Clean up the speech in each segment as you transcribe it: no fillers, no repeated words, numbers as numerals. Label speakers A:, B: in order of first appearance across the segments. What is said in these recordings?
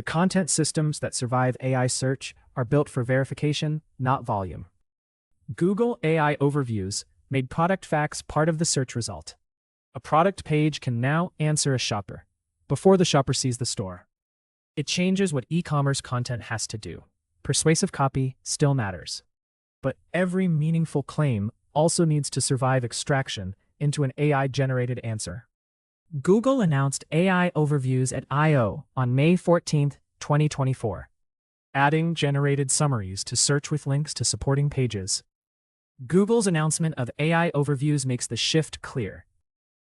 A: The content systems that survive AI search are built for verification, not volume. Google AI Overviews made product facts part of the search result. A product page can now answer a shopper before the shopper sees the store. It changes what e-commerce content has to do. Persuasive copy still matters. But every meaningful claim also needs to survive extraction into an AI-generated answer. Google announced AI Overviews at I/O on May 14, 2024, adding generated summaries to search with links to supporting pages. Google's announcement of AI Overviews makes the shift clear.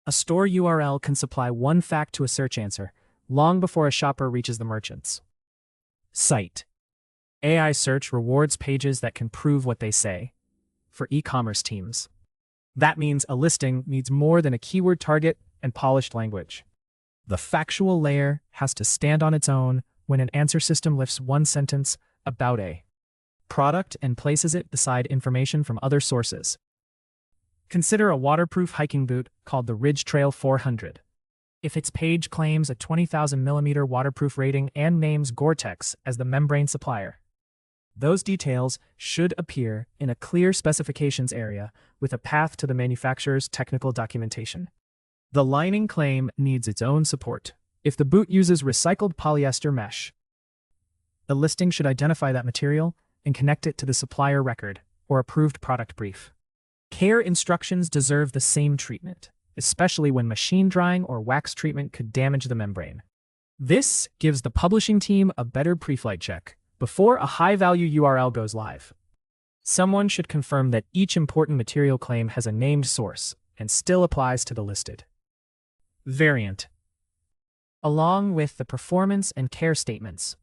A: A store URL can supply one fact to a search answer long before a shopper reaches the merchant's site. AI search rewards pages that can prove what they say. For e-commerce teams, that means a listing needs more than a keyword target and polished language. The factual layer has to stand on its own when an answer system lifts one sentence about a product and places it beside information from other sources. Consider a waterproof hiking boot called the Ridge Trail 400. If its page claims a 20,000 millimeter waterproof rating and names Gore-Tex as the membrane supplier, those details should appear in a clear specifications area with a path to the manufacturer's technical documentation. The lining claim needs its own support. If the boot uses recycled polyester mesh, the listing should identify that material and connect it to the supplier record or approved product brief. Care instructions deserve the same treatment, especially when machine drying or wax treatment could damage the membrane. This gives the publishing team a better pre-flight check before a high-value URL goes live. Someone should confirm that each important material claim has a named source and still applies to the listed variant. Along with the performance and care statements,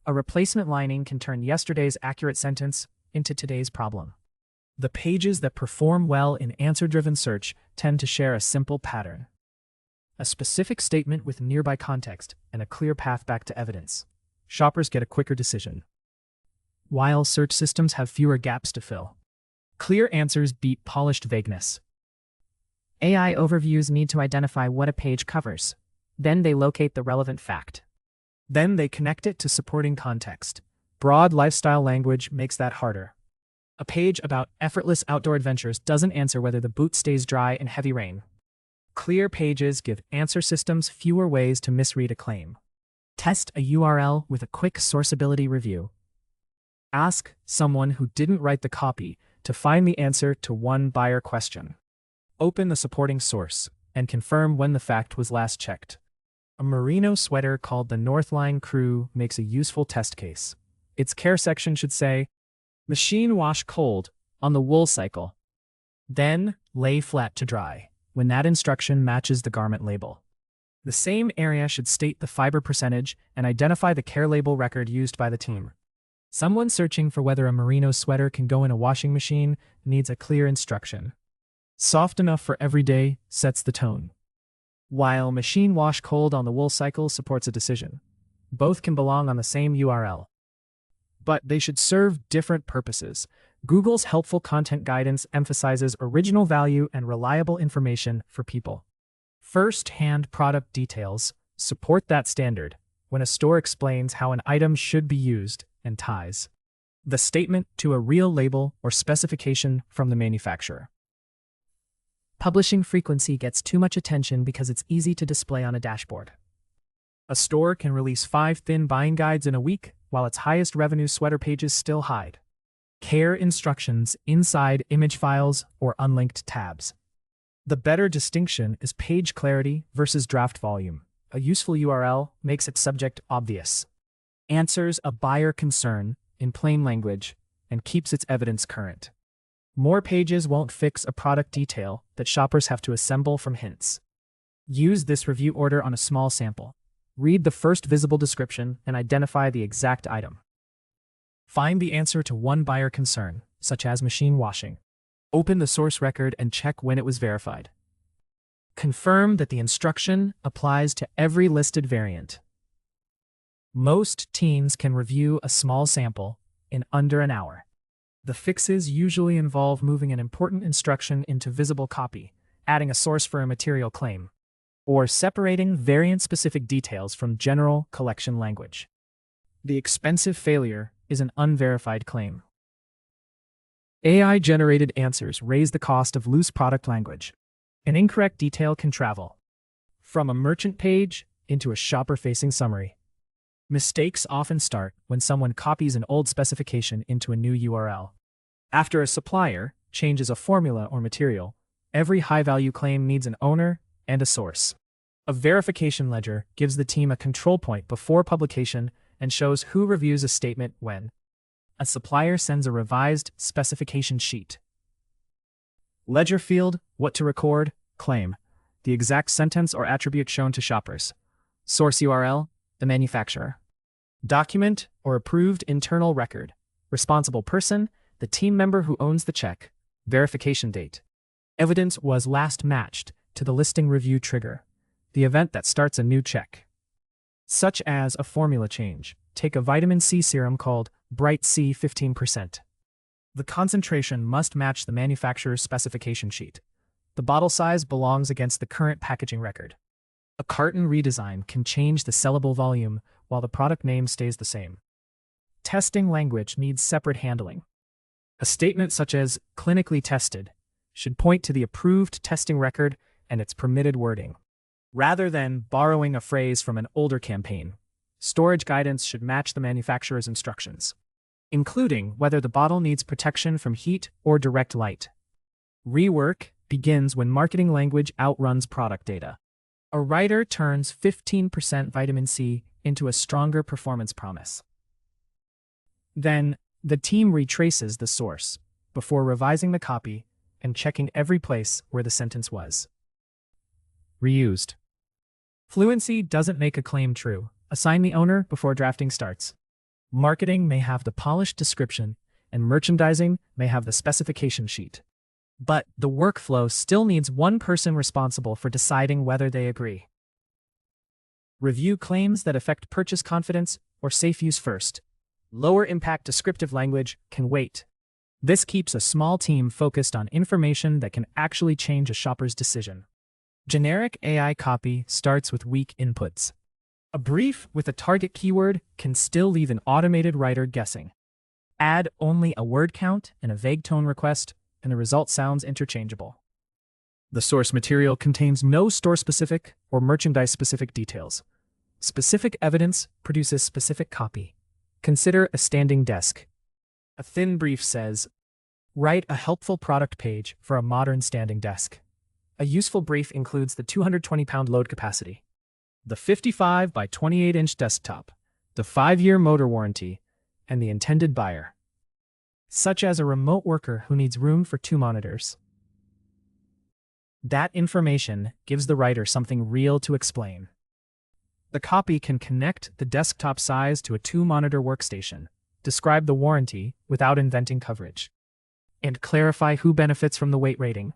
A: a replacement lining can turn yesterday's accurate sentence into today's problem. The pages that perform well in answer-driven search tend to share a simple pattern: a specific statement with nearby context and a clear path back to evidence. Shoppers get a quicker decision, while search systems have fewer gaps to fill. Clear answers beat polished vagueness.
B: AI overviews need to identify what a page covers. Then they locate the relevant fact.
A: Then they connect it to supporting context. Broad lifestyle language makes that harder. A page about effortless outdoor adventures doesn't answer whether the boot stays dry in heavy rain. Clear pages give answer systems fewer ways to misread a claim. Test a URL with a quick sourceability review. Ask someone who didn't write the copy to find the answer to one buyer question. Open the supporting source and confirm when the fact was last checked. A merino sweater called the Northline Crew makes a useful test case. Its care section should say, "Machine wash cold on the wool cycle. Then lay flat to dry," when that instruction matches the garment label. The same area should state the fiber percentage and identify the care label record used by the team. Someone searching for whether a merino sweater can go in a washing machine needs a clear instruction. Soft enough for every day sets the tone, while machine wash cold on the wool cycle supports a decision. Both can belong on the same URL, but they should serve different purposes. Google's helpful content guidance emphasizes original value and reliable information for people. First-hand product details support that standard when a store explains how an item should be used and ties the statement to a real label or specification from the manufacturer. Publishing frequency gets too much attention because it's easy to display on a dashboard. A store can release 5 thin buying guides in a week, while its highest revenue sweater pages still hide care instructions inside image files or unlinked tabs. The better distinction is page clarity versus draft volume. A useful URL makes its subject obvious, answers a buyer concern in plain language, and keeps its evidence current. More pages won't fix a product detail that shoppers have to assemble from hints. Use this review order on a small sample. Read the first visible description and identify the exact item. Find the answer to one buyer concern, such as machine washing. Open the source record and check when it was verified. Confirm that the instruction applies to every listed variant. Most teams can review a small sample in under an hour. The fixes usually involve moving an important instruction into visible copy, adding a source for a material claim, or separating variant-specific details from general collection language. The expensive failure is an unverified claim. AI-generated answers raise the cost of loose product language. An incorrect detail can travel from a merchant page into a shopper-facing summary. Mistakes often start when someone copies an old specification into a new URL. After a supplier changes a formula or material, every high-value claim needs an owner and a source. A verification ledger gives the team a control point before publication and shows who reviews a statement when. A supplier sends a revised specification sheet. Ledger field, what to record, claim, the exact sentence or attribute shown to shoppers. Source URL, the manufacturer. Document or approved internal record, responsible person, the team member who owns the check. Verification date. Evidence was last matched to the listing review trigger, the event that starts a new check. Such as a formula change. Take a vitamin C serum called Bright C 15%. The concentration must match the manufacturer's specification sheet. The bottle size belongs against the current packaging record. A carton redesign can change the sellable volume while the product name stays the same. Testing language needs separate handling. A statement such as clinically tested should point to the approved testing record and its permitted wording. Rather than borrowing a phrase from an older campaign, storage guidance should match the manufacturer's instructions, including whether the bottle needs protection from heat or direct light. Rework begins when marketing language outruns product data. A writer turns 15% vitamin C into a stronger performance promise. Then, the team retraces the source before revising the copy and checking every place where the sentence was reused. Fluency doesn't make a claim true. Assign the owner before drafting starts. Marketing may have the polished description, and merchandising may have the specification sheet. But the workflow still needs one person responsible for deciding whether they agree. Review claims that affect purchase confidence or safe use first. Lower impact descriptive language can wait. This keeps a small team focused on information that can actually change a shopper's decision. Generic AI copy starts with weak inputs. A brief with a target keyword can still leave an automated writer guessing. Add only a word count and a vague tone request, and the result sounds interchangeable. The source material contains no store-specific or merchandise-specific details. Specific evidence produces specific copy. Consider a standing desk. A thin brief says, write a helpful product page for a modern standing desk. A useful brief includes the 220-pound load capacity, the 55 by 28-inch desktop, the 5-year motor warranty, and the intended buyer, such as a remote worker who needs room for 2 monitors. That information gives the writer something real to explain. The copy can connect the desktop size to a 2-monitor workstation, describe the warranty without inventing coverage, and clarify who benefits from the weight rating.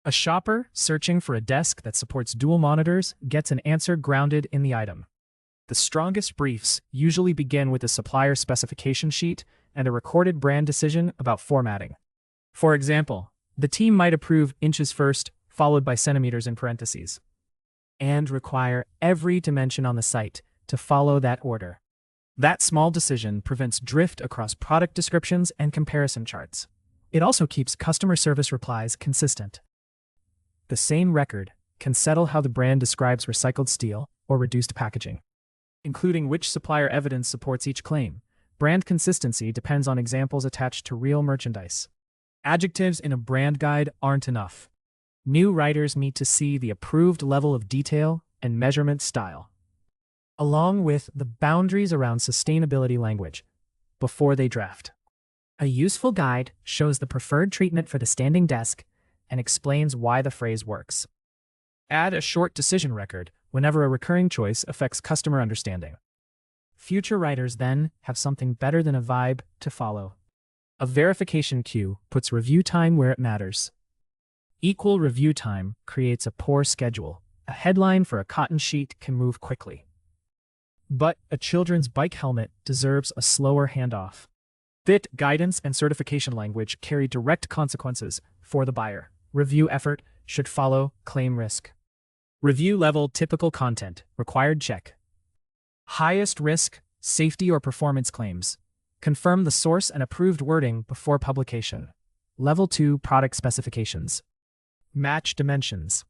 A: A shopper searching for a desk that supports dual monitors gets an answer grounded in the item. The strongest briefs usually begin with a supplier specification sheet and a recorded brand decision about formatting. For example, the team might approve inches first, followed by centimeters in parentheses, and require every dimension on the site to follow that order. That small decision prevents drift across product descriptions and comparison charts. It also keeps customer service replies consistent. The same record can settle how the brand describes recycled steel or reduced packaging, including which supplier evidence supports each claim. Brand consistency depends on examples attached to real merchandise. Adjectives in a brand guide aren't enough. New writers need to see the approved level of detail and measurement style, along with the boundaries around sustainability language, before they draft. A useful guide shows the preferred treatment for the standing desk and explains why the phrase works. Add a short decision record whenever a recurring choice affects customer understanding. Future writers then have something better than a vibe to follow. A verification queue puts review time where it matters. Equal review time creates a poor schedule. A headline for a cotton sheet can move quickly, but a children's bike helmet deserves a slower handoff. Fit guidance and certification language carry direct consequences for the buyer. Review effort should follow claim risk. Review level typical content required check. Highest risk Safety or performance claims. Confirm the source and approved wording before publication. Level 2 product specifications. Match dimensions.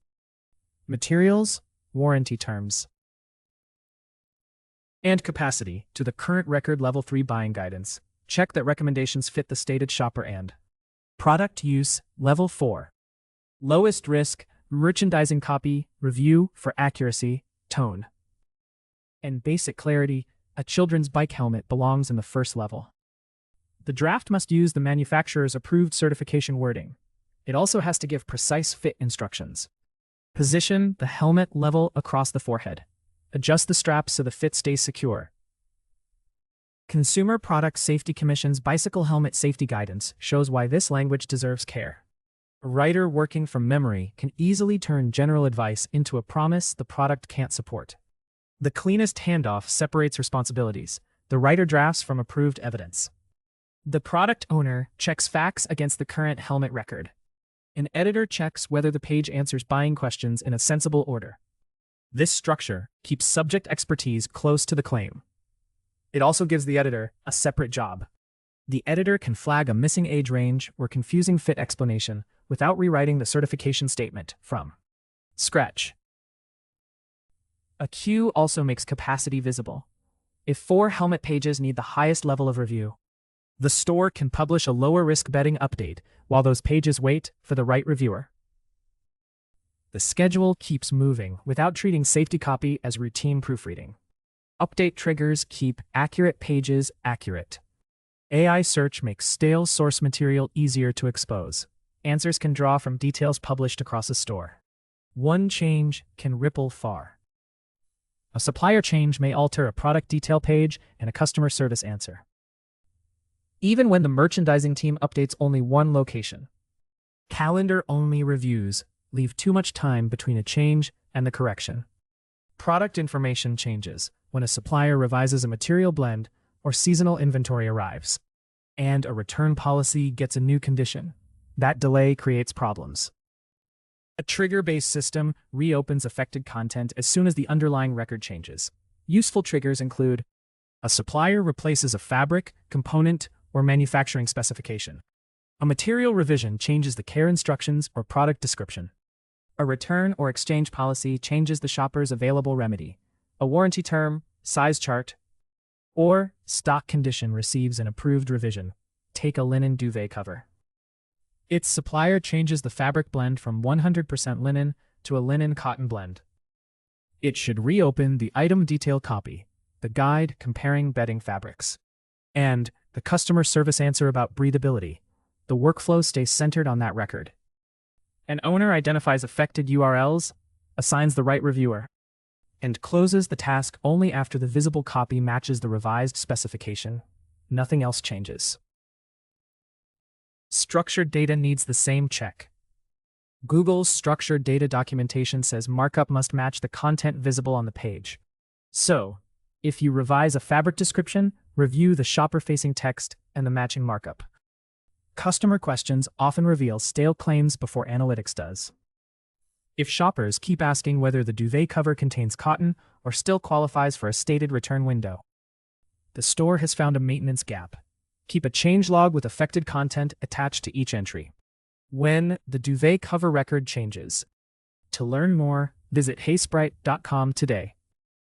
A: Materials, warranty terms. And capacity to the current record Level 3 buying guidance. Check that recommendations fit the stated shopper and product use. Level 4. Lowest risk, merchandising copy, review for accuracy, tone, and basic clarity. A children's bike helmet belongs in the first level. The draft must use the manufacturer's approved certification wording. It also has to give precise fit instructions. Position the helmet level across the forehead. Adjust the straps so the fit stays secure. Consumer Product Safety Commission's Bicycle Helmet Safety Guidance shows why this language deserves care. A writer working from memory can easily turn general advice into a promise the product can't support. The cleanest handoff separates responsibilities. The writer drafts from approved evidence. The product owner checks facts against the current helmet record. An editor checks whether the page answers buying questions in a sensible order. This structure keeps subject expertise close to the claim. It also gives the editor a separate job. The editor can flag a missing age range or confusing fit explanation without rewriting the certification statement from scratch. A queue also makes capacity visible. If 4 helmet pages need the highest level of review, the store can publish a lower risk betting update while those pages wait for the right reviewer. The schedule keeps moving without treating safety copy as routine proofreading. Update triggers keep accurate pages accurate. AI search makes stale source material easier to expose. Answers can draw from details published across a store. One change can ripple far. A supplier change may alter a product detail page and a customer service answer, even when the merchandising team updates only one location. Calendar-only reviews leave too much time between a change and the correction. Product information changes when a supplier revises a material blend or seasonal inventory arrives, and a return policy gets a new condition. That delay creates problems. A trigger-based system reopens affected content as soon as the underlying record changes. Useful triggers include a supplier replaces a fabric, component, or manufacturing specification. A material revision changes the care instructions or product description. A return or exchange policy changes the shopper's available remedy. A warranty term, size chart, or stock condition receives an approved revision. Take a linen duvet cover. Its supplier changes the fabric blend from 100% linen to a linen cotton blend. It should reopen the item detail copy, the guide comparing bedding fabrics, and the customer service answer about breathability. The workflow stays centered on that record. An owner identifies affected URLs, assigns the right reviewer, and closes the task only after the visible copy matches the revised specification. Nothing else changes. Structured data needs the same check. Google's structured data documentation says markup must match the content visible on the page. So, if you revise a fabric description, review the shopper-facing text and the matching markup. Customer questions often reveal stale claims before analytics does. If shoppers keep asking whether the duvet cover contains cotton or still qualifies for a stated return window, the store has found a maintenance gap. Keep a change log with affected content attached to each entry when the duvet cover record changes. To learn more, visit heysprite.com today.